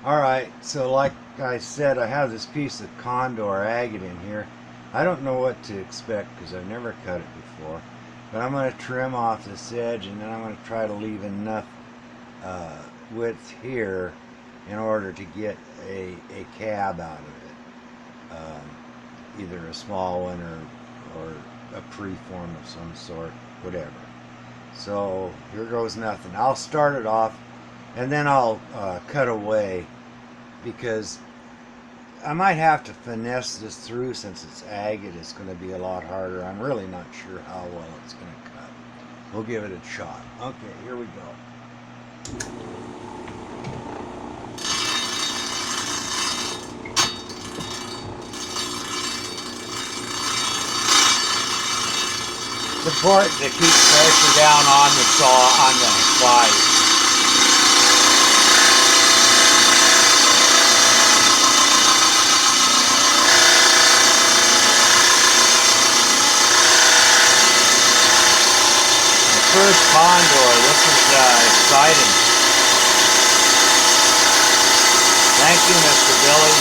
Alright, so like I said, I have this piece of condor agate in here. I don't know what to expect because I've never cut it before. But I'm going to trim off this edge, and then I'm going to try to leave enough width here in order to get a cab out of it. Either a small one or a preform of some sort, whatever. So here goes nothing. I'll start it off and then I'll cut away, because I might have to finesse this through. Since it's agate, it's going to be a lot harder. I'm really not sure how well it's going to cut. We'll give it a shot. Okay, here we go. It's important to keep pressure down on the saw, on the vise. First condor. This is exciting. Thank you, Mr. Billy.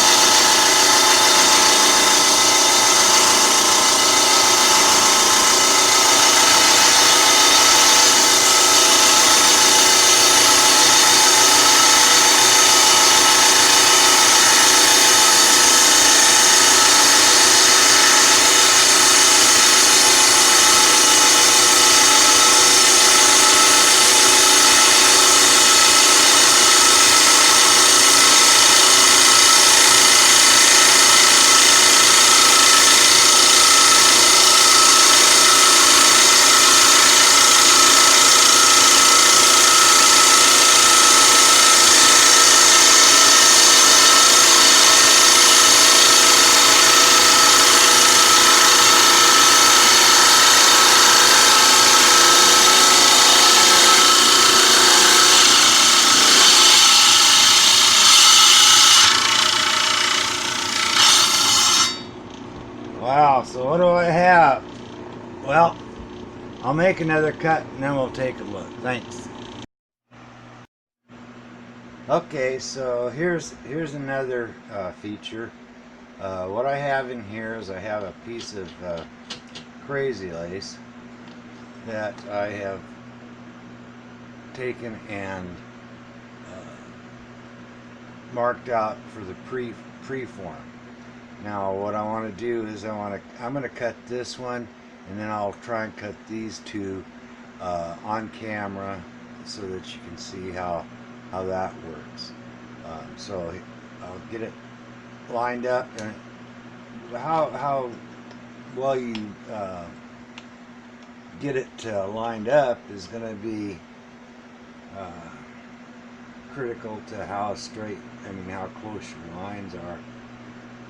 Wow, so what do I have? Well, I'll make another cut and then we'll take a look. Thanks. Okay, so here's another feature. What I have in here is I have a piece of crazy lace that I have taken and marked out for the preform. Now what I want to do is I'm going to cut this one, and then I'll try and cut these two on camera so that you can see how that works. So I'll get it lined up, and how well you get it lined up is going to be critical to how straight, how close your lines are.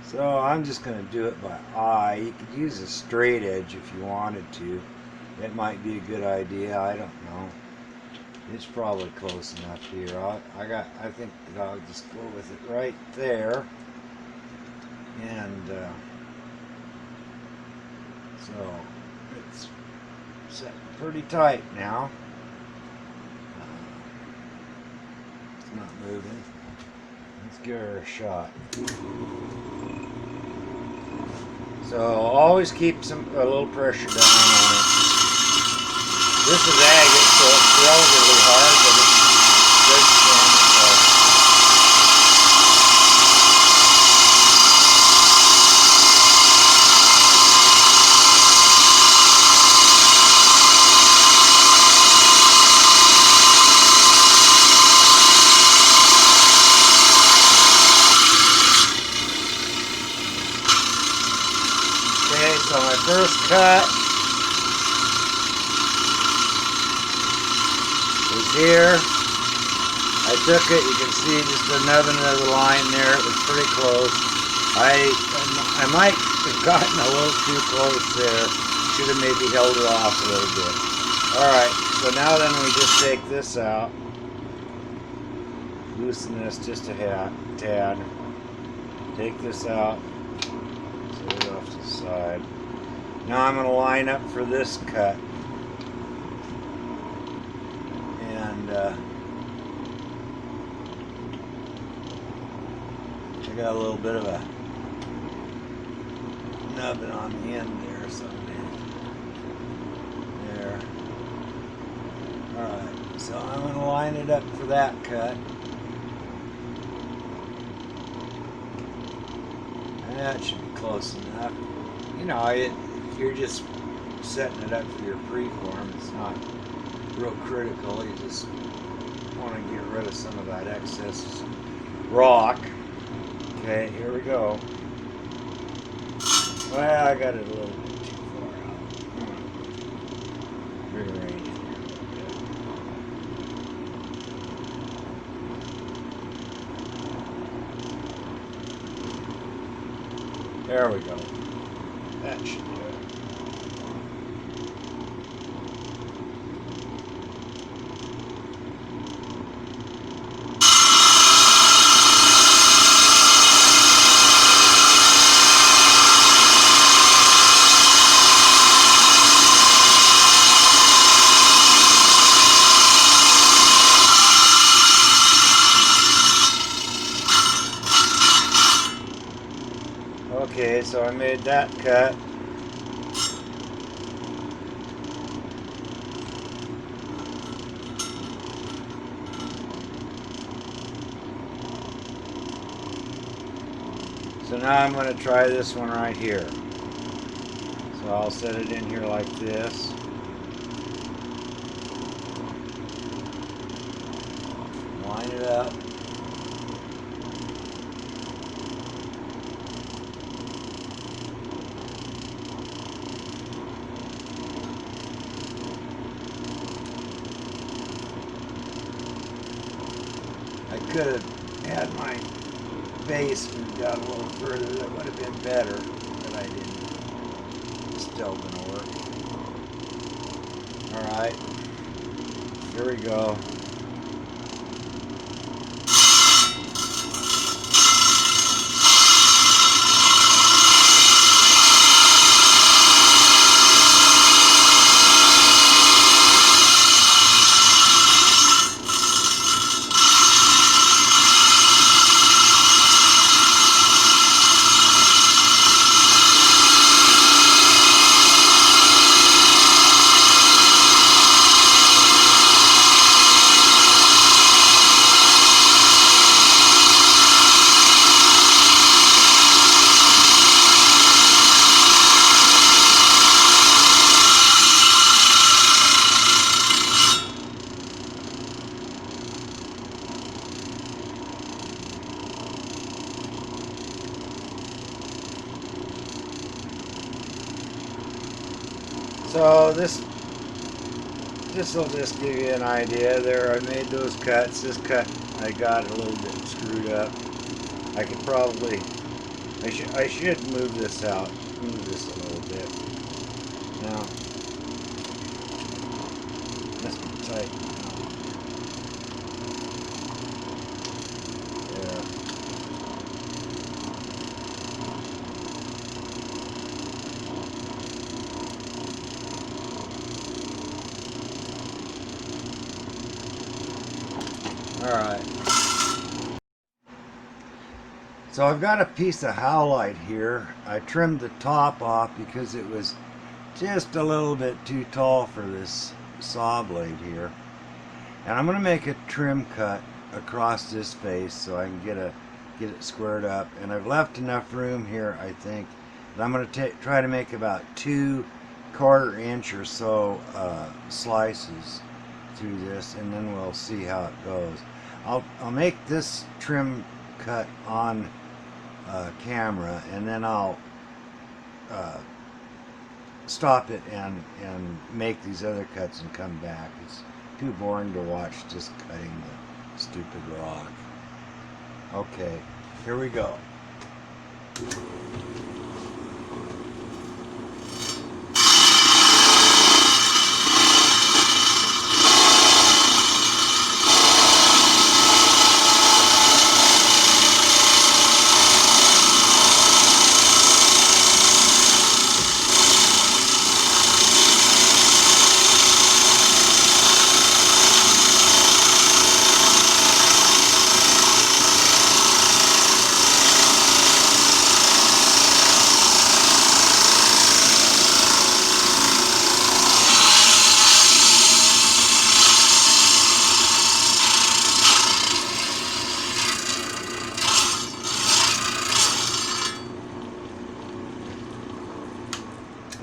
So I'm just going to do it by eye. You could use a straight edge if you wanted to. It might be a good idea. I don't know. It's probably close enough here. I think that I'll just go with it right there. And so it's set pretty tight now. It's not moving. Let's give her a shot. So always keep a little pressure down on it. This is agate, so it's relatively hard, but it's good for Okay, so my first cut is here. I took it, you can see just another line there. It was pretty close. I might have gotten a little too close there. Should have maybe held it off a little bit. Alright, so now then we just take this out. Loosen this just a tad. Take this out. Set it off to the side. Now I'm going to line up for this cut. And got a little bit of a nubbin on the end there, so there. Alright, so I'm going to line it up for that cut. That should be close enough. You know, if you're just setting it up for your preform, it's not real critical. You just want to get rid of some of that excess rock. Okay, here we go. Well, I got it a little bit too far out. Rearrange it here. There we go. That should do it. Okay, so I made that cut. So now I'm going to try this one right here. So I'll set it in here like this. Line it up. I could have had my base moved out a little further. That would have been better, but I didn't. It's still going to work. Alright, here we go. So this will just give you an idea. There, I made those cuts. This cut, I got it a little bit screwed up. I could probably, I should move this out, move this a little bit. Now, must be tight now. Yeah. Alright, so I've got a piece of howlite here. I trimmed the top off because it was just a little bit too tall for this saw blade here. And I'm going to make a trim cut across this face so I can get it squared up. And I've left enough room here, I think, that I'm going to try to make about 2 1/4 inch or so slices through this, and then we'll see how it goes. I'll make this trim cut on camera, and then I'll stop it and make these other cuts and come back. It's too boring to watch just cutting the stupid rock. Okay, here we go.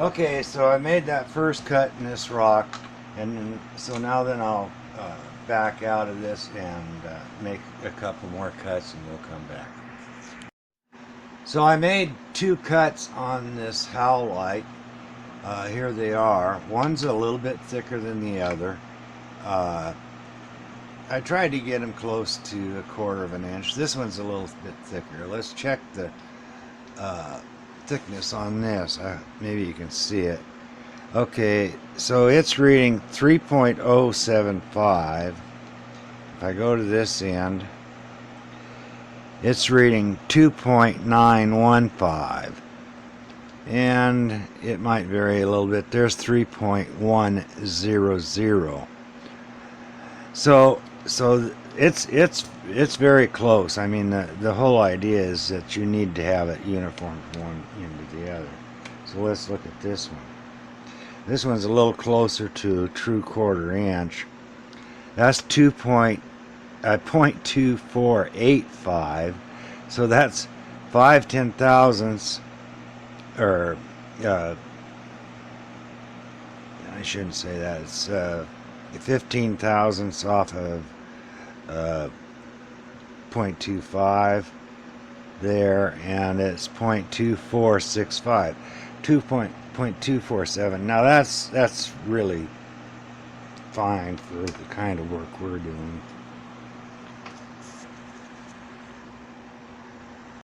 Okay, so I made that first cut in this rock, and so now then I'll back out of this and make a couple more cuts, and we'll come back. So I made 2 cuts on this howlite. Here they are. One's a little bit thicker than the other. I tried to get them close to 1/4 of an inch. This one's a little bit thicker. Let's check the thickness on this. Maybe you can see it. Okay, so it's reading 3.075. If I go to this end, it's reading 2.915. And it might vary a little bit. There's 3.100. So it's very close. I mean, the whole idea is that you need to have it uniform from one end to the other. So let's look at this one. This one's a little closer to a true 1/4 inch. That's 0.2485. So that's 5/10,000ths, or I shouldn't say that. It's 15,000ths off of 0.25 there, and it's 0.2465, 2.247. Now that's really fine for the kind of work we're doing.